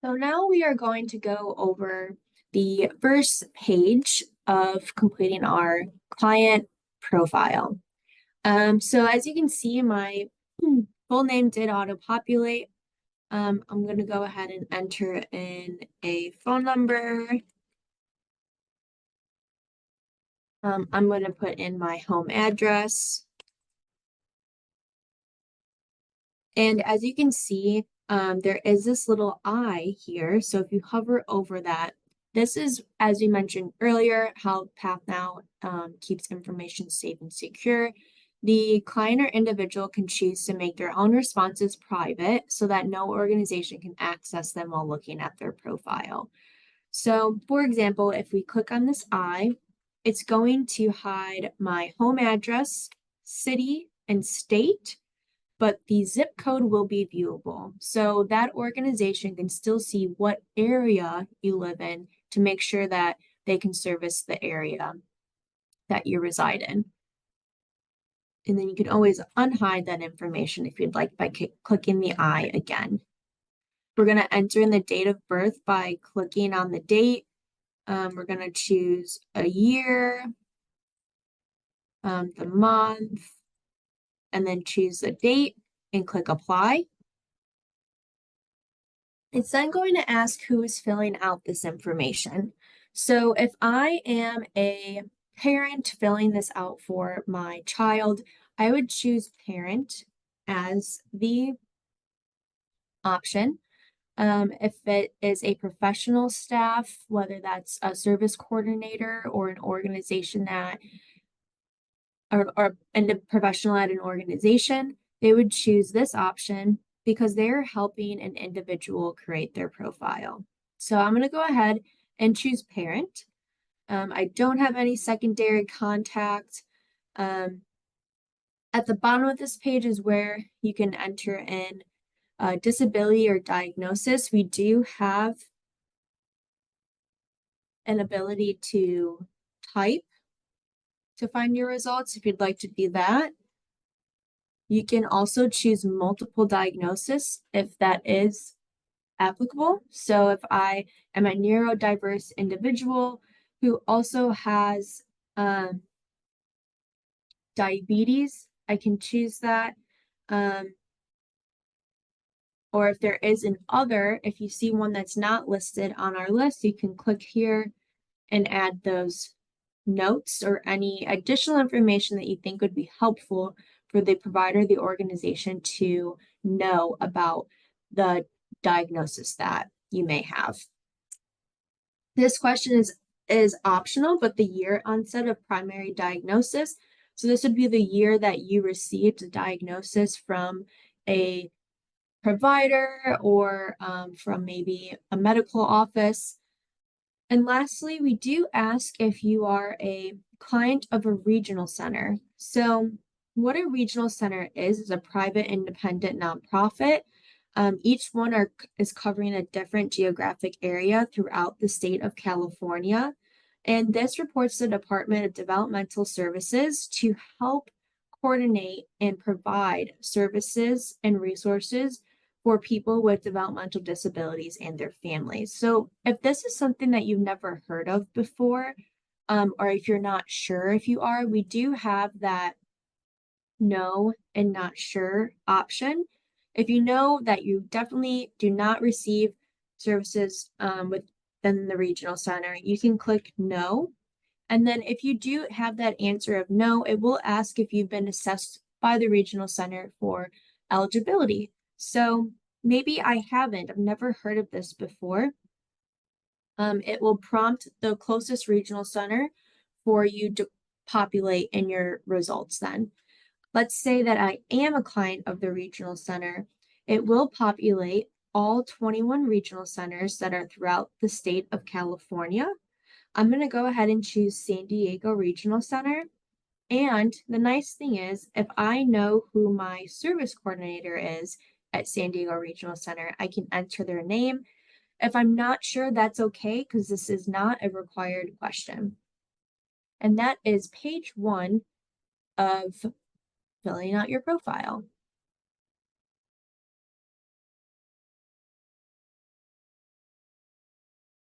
So now we are going to go over the first page of completing our client profile. So as you can see, my full name did auto-populate. I'm going to go ahead and enter in a phone number. I'm going to put in my home address. And as you can see, there is this little I here. So if you hover over that, this is, as we mentioned earlier, how PathNow keeps information safe and secure. The client or individual can choose to make their own responses private so that no organization can access them while looking at their profile. So, for example, if we click on this I, it's going to hide my home address, city, and state, but the zip code will be viewable. So that organization can still see what area you live in to make sure that they can service the area that you reside in. And then you can always unhide that information if you'd like by clicking the I again. We're going to enter in the date of birth by clicking on the date. We're going to choose a year, the month, and then choose the date and click apply. It's then going to ask who is filling out this information. So if I am a parent filling this out for my child, I would choose parent as the option. If it is a professional staff, whether that's a service coordinator or an organization that, or a professional at an organization, they would choose this option because they're helping an individual create their profile. So I'm going to go ahead and choose parent. I don't have any secondary contact. At the bottom of this page is where you can enter in disability or diagnosis. We do have an ability to type to find your results if you'd like to do that. You can also choose multiple diagnosis if that is applicable. So if I am a neurodiverse individual who also has diabetes, I can choose that. Or if there is an other, if you see one that's not listed on our list, you can click here and add those notes or any additional information that you think would be helpful for the provider, the organization to know about the diagnosis that you may have. This question is optional, but the year onset of primary diagnosis. So this would be the year that you received a diagnosis from a provider or from maybe a medical office. And lastly, we do ask if you are a client of a regional center. So what a regional center is a private independent nonprofit. Each one is covering a different geographic area throughout the state of California. And this reports to the Department of Developmental Services to help coordinate and provide services and resources for people with developmental disabilities and their families. So if this is something that you've never heard of before, or if you're not sure if you are, we do have that no and not sure option. If you know that you definitely do not receive services within the regional center, you can click no. And then if you do have that answer of no, it will ask if you've been assessed by the regional center for eligibility. So maybe I haven't, I've never heard of this before. It will prompt the closest regional center for you to populate in your results then. Let's say that I am a client of the regional center. It will populate all 21 regional centers that are throughout the state of California. I'm going to go ahead and choose San Diego Regional Center. And the nice thing is, if I know who my service coordinator is at San Diego Regional Center, I can enter their name. If I'm not sure, that's okay, because this is not a required question. And that is page 1 of filling out your profile.